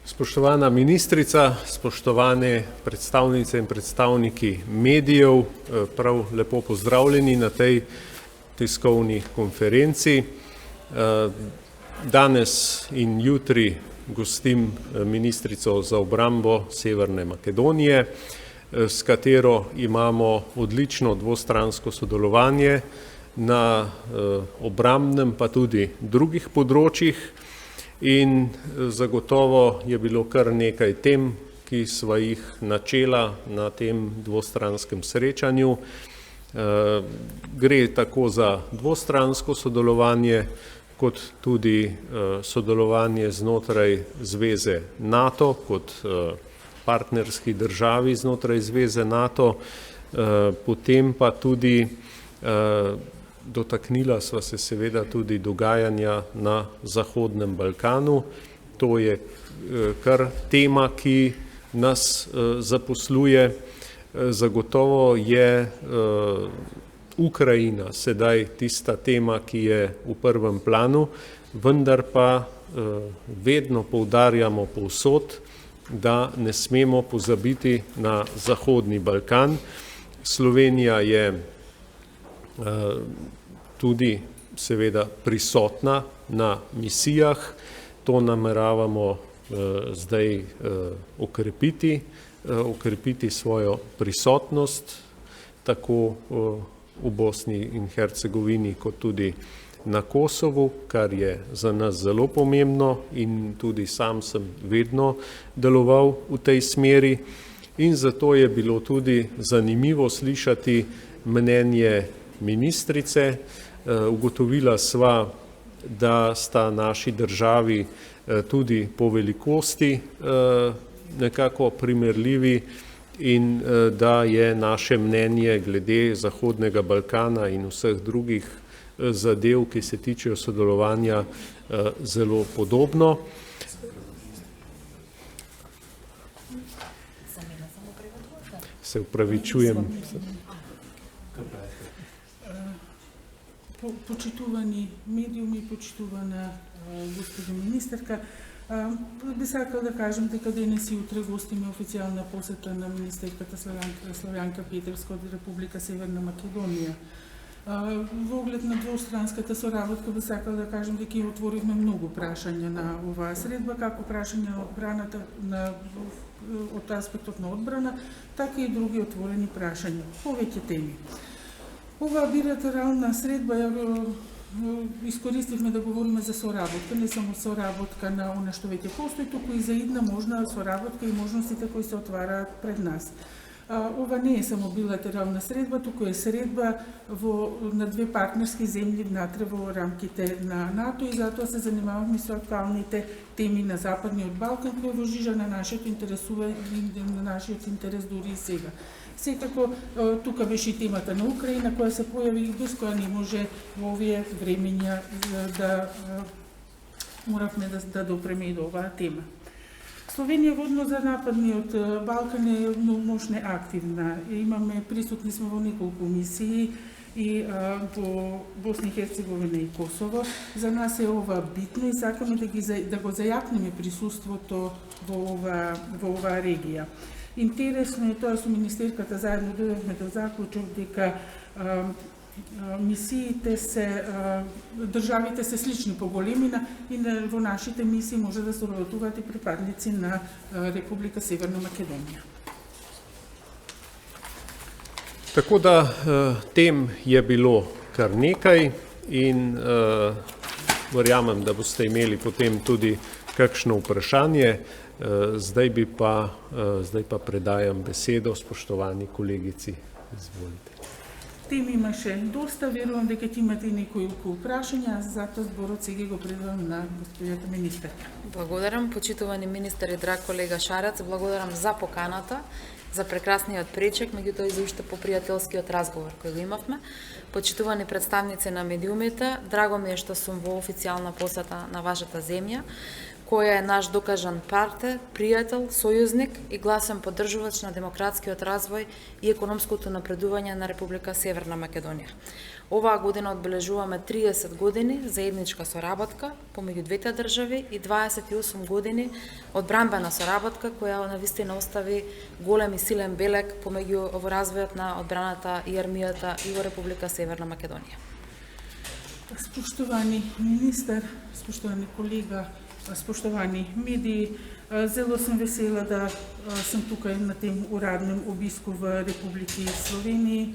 Spoštovana ministrica, spoštovane predstavnice in predstavniki medijev, prav lepo pozdravljeni na tej tiskovni konferenci. Danes in jutri gostim ministrico za obrambo Severne Makedonije, s katero imamo odlično dvostransko sodelovanje na obrambnem pa tudi drugih področjih. In zagotovo je bilo kar nekaj tem, ki sva jih načela na tem dvostranskem srečanju. Gre tako za dvostransko sodelovanje, kot tudi sodelovanje znotraj zveze NATO, kot partnerski državi znotraj zveze NATO, potem pa tudi dotaknila sva se seveda tudi dogajanja na Zahodnem Balkanu. To je kar tema, ki nas zaposluje. Zagotovo je Ukrajina sedaj tista tema, ki je v prvem planu, vendar pa vedno poudarjamo povsod, da ne smemo pozabiti na Zahodni Balkan. Slovenija je tudi seveda prisotna na misijah, to nameravamo zdaj okrepiti svojo prisotnost, tako v Bosni in Hercegovini, kot tudi na Kosovu, kar je za nas zelo pomembno in tudi sam sem vedno deloval v tej smeri. In zato je bilo tudi zanimivo slišati mnenje ministrice. Ugotovila sva, da sta naši državi tudi po velikosti nekako primerljivi in da je naše mnenje glede Zahodnega Balkana in vseh drugih zadev, ki se tičejo sodelovanja, zelo podobno. Se upravičujem. Почитувани медиуми, почитувана господа министерка, би сакал да кажем дека денес и утре гостиме официјална посета на министерката Славјанка Петерска од Република Северна Македонија. Во оглед на двостранската соработка би сакал да кажем дека отворивме многу прашања на оваа средба, како прашања на одбраната од аспектот на одбрана, така и други отворени прашања. Повеќе теми. Ова билатерална средба ја искористивме да говориме за соработка, не само соработка на она што веќе постои, туку и за една можна соработка и можностите кои се отвараат пред нас. Ова не е само билатерална средба, туку е средба на две партнерски земји внатре во рамките на НАТО и затоа се занимаваме со актуалните теми на Западниот Балкан, кои во жижа на нашето интересување, на нашиот интерес дури и сега. Секако, тука беше и темата на Украина, која се појави и без која не може во овие времења да моравме да допреме и до оваа тема. Словенија во однос за Западниот Балкан е мощно активна. Имаме, присутни сме во неколку мисии и во Босна и Херцеговина и Косово. За нас е ова битно и сакаме да го зајакнеме присуството во оваа регија. Интересно е тоа со министерката заедно дојдовме до заклучок дека мисиите државите се слични по големина и во нашите мисии може да се соработуваат и припадници на Република Северна Македонија. Tako da tem je bilo kar nekaj in verjamem, da boste imeli potem tudi kakšno vprašanje. Zdaj pa predajam besedo spoštovani kolegici. Izvolite. Теми имаше доста, верувам дека ќе имате и неколку прашања, затоа зборот сега го предавам на господјата министерка. Благодарам, почитувани министер и драг колега Шарец, благодарам за поканата, за прекрасниот пречек, меѓутоа и за уште попријателскиот разговор кој го имавме. Почитувани представници на медиумите, драго ми е што сум во официјална посета на вашата земја. која е наш докажан партнер, пријател, сојузник и гласен поддржувач на демократскиот развој и економското напредување на Република Северна Македонија. Оваа година одбележуваме 30 години заедничка соработка помеѓу двете држави и 28 години одбранбена соработка која навистина остави голем и силен белег помеѓу во развојот на одбраната и армијата и во Република Северна Македонија. Spoštovani minister, spoštovani kolega, spoštovani mediji, zelo sem vesela, da sem tukaj na tem uradnem obisku v Republiki Sloveniji,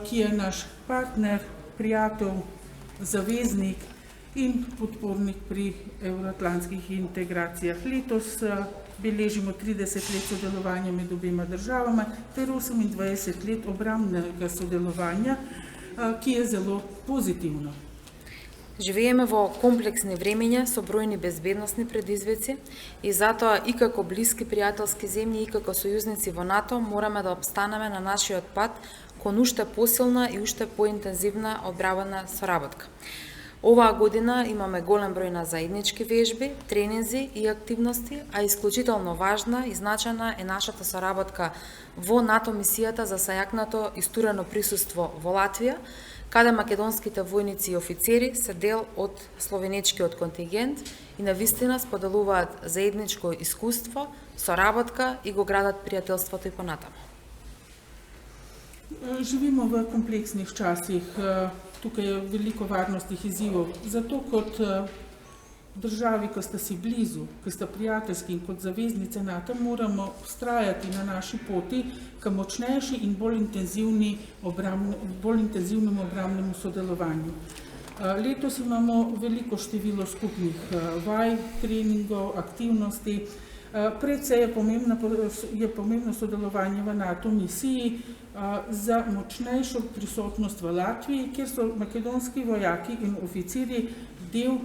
ki je naš partner, prijatelj, zaveznik in podpornik pri evroatlantskih integracijah. Letos beležimo 30 let sodelovanja med obema državama ter 28 let obrambnega sodelovanja, ki je zelo pozitivno. Живееме во комплексни времења со бројни безбедносни предизвици и затоа и како блиски пријателски земји и како сојузници во НАТО мораме да обстанеме на нашиот пат кон уште посилна и уште поинтензивна одбранбена соработка. Оваа година имаме голем број на заеднички вежби, тренинзи и активности, а исклучително важна и значајна е нашата соработка во НАТО мисијата за сајакнато и стурено присуство во Латвија, каде македонските војници и офицери се дел од словенечкиот контингент и навистина споделуваат заедничко искуство, соработка и го градат пријателството и понатаму. Živimo v kompleksnih časih, tukaj je veliko varnostnih izzivov. Zato kot državi, ki sta si blizu, ki sta prijateljski in kot zaveznice NATO, moramo vztrajati na naši poti k močnejši in bolj intenzivnemu obrambnemu sodelovanju. Letos imamo veliko število skupnih vaj, treningov, aktivnosti. Predvsej je pomembno sodelovanje v NATO misiji za močnejšo prisotnost v Latviji, kjer so makedonski vojaki in oficirji del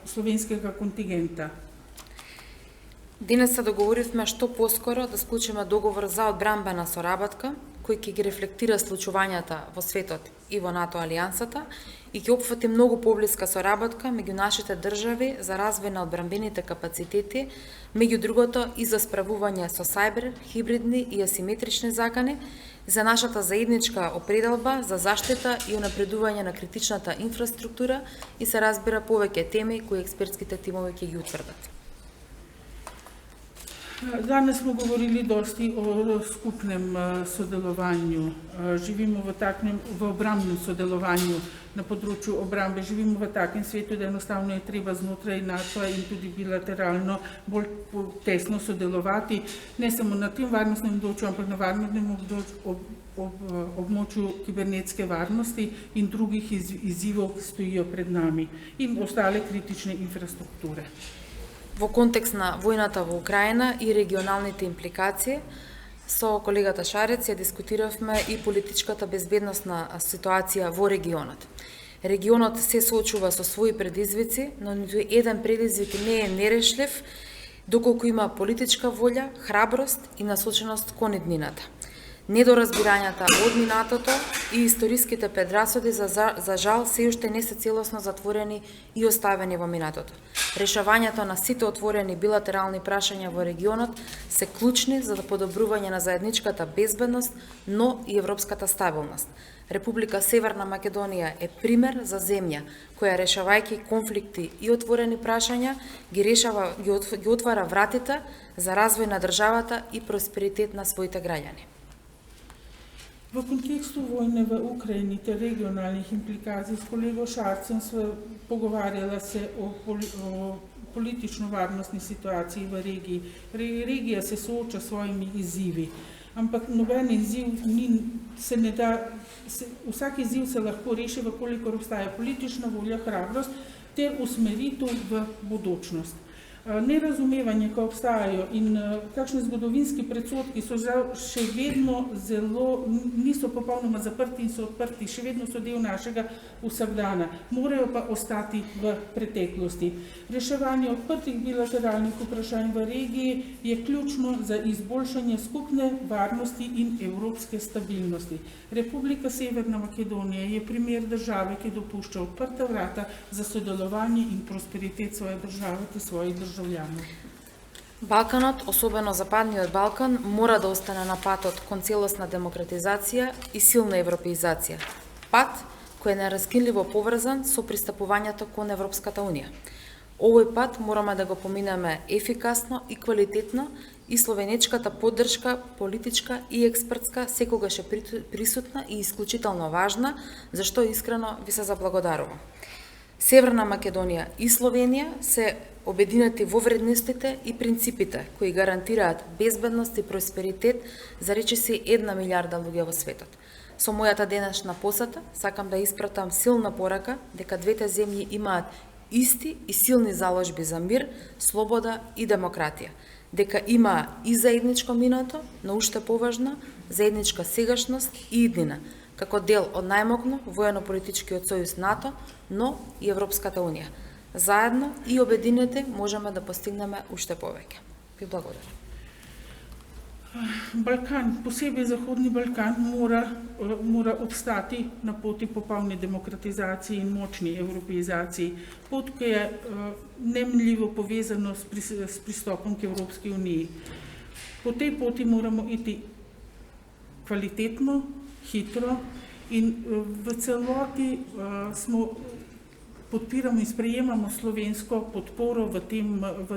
slovenskega kontingenta. Денес се договоривме што поскоро да склучиме договор за одбранбена соработка, кој ќе ги рефлектира случувањата во светот и во НАТО алијансата и ќе опфати многу поблиска соработка меѓу нашите држави за развој на одбранбените капацитети, меѓу другото и за справување со сајбер, хибридни и асиметрични закани, за нашата заедничка определба за заштита и унапредување на критичната инфраструктура и се разбира повеќе теми кои експертските тимови ќе ги утврдат. Danes smo govorili dosti o skupnem sodelovanju. Živimo v obrambnem sodelovanju na področju obrambe. Živimo v takem svetu, da enostavno je treba znotraj NATO in tudi bilateralno bolj tesno sodelovati, ne samo na tem varnostnem področju, ampak na varnostnem območju kibernetske varnosti in drugih izzivov, ki stojijo pred nami in ostale kritične infrastrukture. Во контекст на војната во Украина и регионалните импликации, со колегата Шарец ја дискутиравме и политичката безбедносна ситуација во регионот. Регионот се соочува со своји предизвици, но ниту еден предизвик не е нерешлив, доколку има политичка волја, храброст и насоченост кон иднината. Недоразбирањата од минатото и историските предрасуди за жал се уште не се целосно затворени и оставени во минатото. Решавањето на сите отворени билатерални прашања во регионот се клучни за подобрување на заедничката безбедност, но и европската стабилност. Република Северна Македонија е пример за земја која решавајќи конфликти и отворени прашања ги отвара вратите за развој на државата и просперитет на своите граѓани. V kontekstu vojne v Ukrajini ter regionalnih implikacij s kolego Šarcem sva pogovarjala se o politično-varnostni situaciji v regiji. Regija se sooča s svojimi izzivi, ampak noben izziv se ne da, vsak izziv se lahko reši, vkolikor obstaja politična volja, hrabrost ter usmeritev v bodočnost. Nerazumevanje, ko obstajajo in kakšni zgodovinski predsodki so še vedno zelo, niso popolnoma zaprti in so odprti, še vedno so del našega vsakdana, morajo pa ostati v preteklosti. Reševanje odprtih bilateralnih vprašanj v regiji je ključno za izboljšanje skupne varnosti in evropske stabilnosti. Republika Severna Makedonija je primer države, ki dopušča odprta vrata za sodelovanje in prosperitet svoje države te svojih državljanov. Балканот, особено Западниот Балкан, мора да остане на патот кон целосна демократизација и силна европеизација. Пат кој е нераскинливо поврзан со пристапувањето кон Европската Унија. Овој пат мораме да го поминеме ефикасно и квалитетно и словенечката поддршка, политичка и експертска, секогаш е присутна и исклучително важна, за што искрено ви се заблагодарувам. Северна Македонија и Словенија се обединети во вредностите и принципите кои гарантираат безбедност и просперитет за речиси 1 милиарда луѓе во светот. Со мојата денешна посета сакам да испратам силна порака дека двете земји имаат исти и силни заложби за мир, слобода и демократија. Дека има и заедничко минато, но уште поважно, заедничка сегашност и иднина, како дел од најмокно воено-политичкиот сојуз НАТО, но и Европската Унија. Заедно и обединети можеме да постигнеме уште повеќе. Ви благодарам. Balkan, posebej Zahodni Balkan, mora obstati na poti popolne demokratizacije in močni evropeizaciji. Pot, ki je nemenljivo povezano s pristopom k Evropski uniji. Po tej poti moramo iti kvalitetno, hitro in v celoti podpiramo in sprejemamo slovensko podporo v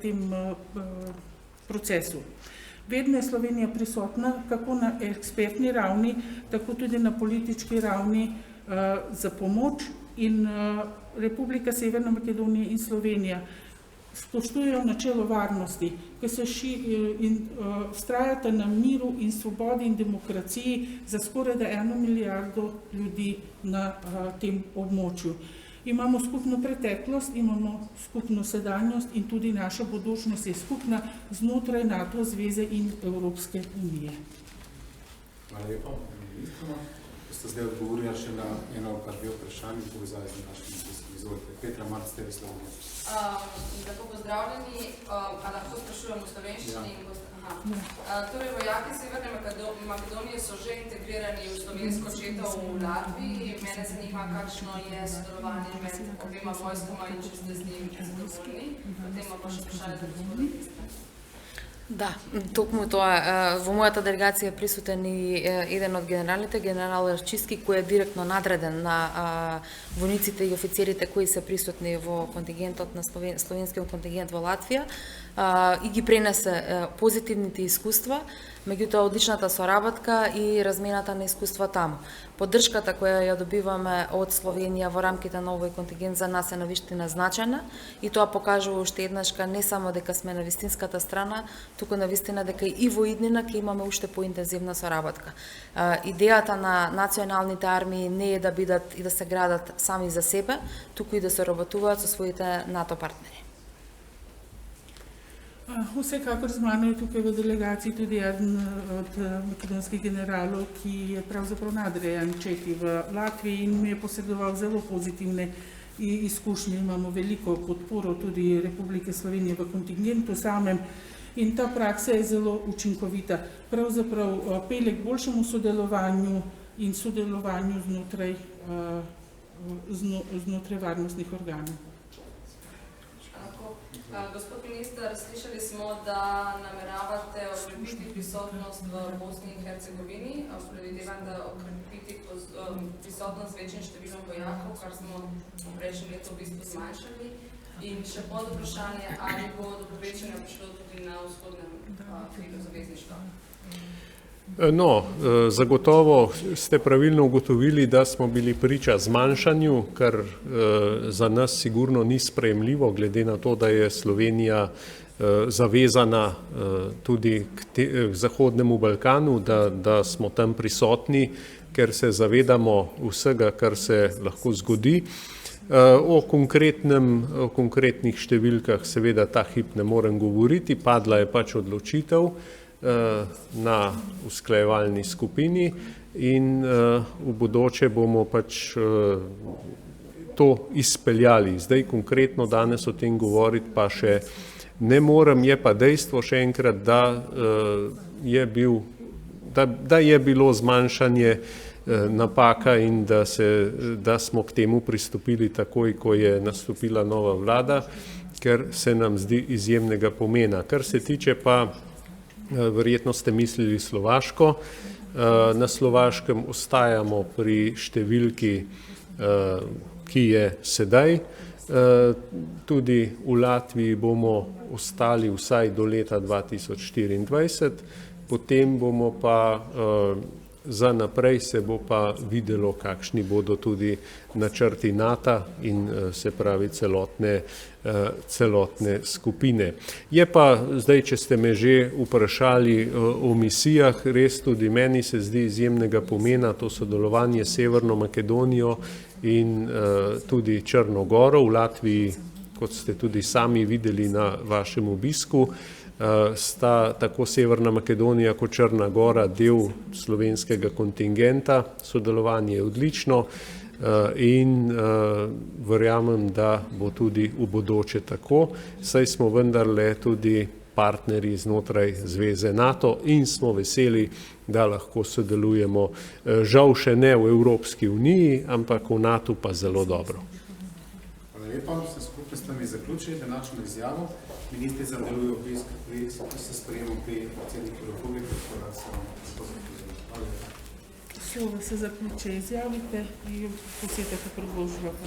tem procesu. Vedno je Slovenija prisotna, kako na ekspertni ravni, tako tudi na politički ravni za pomoč in Republika Severna Makedonija in Slovenija spoštujejo načelo varnosti, ki se vztrajata na miru in svobodi in demokraciji za skoraj 1 milijardo ljudi na tem območju. Imamo skupno preteklost, imamo skupno sedanjost in tudi naša bodočnost je skupna znotraj NATO zveze in Evropske unije. Hvala lepa. Ste zdaj odgovorili še na eno kar dve vprašanje v povezavi z našim ministrstvom. Izvolite. Petra Marc, ste vi Slovenija. Lepo pozdravljeni, a lahko sprašujem v slovenščini? Torej, vojaki Severne Makedonije so že integrirani v slovensko četo v Latviji. Mene zanima, kakšno je sodelovanje med obema vojskama in če ste z njim zadovoljni. Potem pa še vprašanje za gospoda ministra. Да, токму тоа, во мојата делегација е присутен и еден од генералите, генерал Арчиски, кој е директно надреден на војниците и офицерите кои се присутни во контингентот на словенскиот контингент во Латвија и ги пренесе позитивните искуства, меѓутоа одличната соработка и размената на искуства таму. Поддршката која ја добиваме од Словенија во рамките на овој контингент за нас е навистина значајна и тоа покажува уште еднашка не само дека сме на вистинската страна, туку навистина дека и во иднина ќе имаме уште поинтензивна соработка. Идејата на националните армии не е да бидат и да се градат сами за себе, туку и да соработуваат со своите НАТО партнери. Vsekakor z mano je tukaj v delegaciji tudi eden od makedonskih generalov, ki je pravzaprav nadrejen četi v Latviji in mi je posredoval zelo pozitivne izkušnje. Imamo veliko podporo tudi Republike Slovenije v kontingentu samem in ta praksa je zelo učinkovita. Pravzaprav pelje k boljšemu sodelovanju in sodelovanju znotraj varnostnih organov. Gospod minister, slišali smo, da nameravate okrepiti prisotnost v Bosni in Hercegovini, predvidevam, da okrepiti prisotnost z večjim številom vojakov, kar smo v prejšnjem letu v bistvu zmanjšali. In še pod vprašanje, ali bo do povečanja prišlo tudi na vzhodnem krilu zavezništva? No, zagotovo ste pravilno ugotovili, da smo bili priča zmanjšanju, kar za nas sigurno ni sprejemljivo, glede na to, da je Slovenija zavezana tudi k Zahodnemu Balkanu, da smo tam prisotni, ker se zavedamo vsega, kar se lahko zgodi. O konkretnih številkah seveda ta hip ne morem govoriti, padla je pač odločitev na usklajevalni skupini in v bodoče bomo pač to izpeljali. Zdaj konkretno danes o tem govoriti pa še ne morem, je pa dejstvo še enkrat, da je bilo zmanjšanje napaka in da smo k temu pristopili takoj, ko je nastopila nova vlada, ker se nam zdi izjemnega pomena. Kar se tiče pa, verjetno ste mislili Slovaško, na Slovaškem ostajamo pri številki, ki je sedaj. Tudi v Latviji bomo ostali vsaj do leta 2024, potem bomo pa za naprej se bo pa videlo, kakšni bodo tudi načrti NATO in se pravi celotne skupine. Je pa zdaj, če ste me že vprašali o misijah, res tudi meni se zdi izjemnega pomena to sodelovanje s Severno Makedonijo in tudi Črno Goro. V Latviji, kot ste tudi sami videli na vašem obisku, sta tako Severna Makedonija kot Črna Gora del slovenskega kontingenta. Sodelovanje je odlično in verjamem, da bo tudi v bodoče tako, saj smo vendarle tudi partnerji znotraj zveze NATO in smo veseli, da lahko sodelujemo, žal še ne v Evropski uniji, ampak v NATO pa zelo dobro. Hvala lepa, vse skupaj ste mi zaključili današnjo izjavo. Ministrica deluje obisk s sprejemom pri predsedniku Republike, tako da se vam zaključili. Hvala lepa. Слово се заключи изявите и посетете предложила.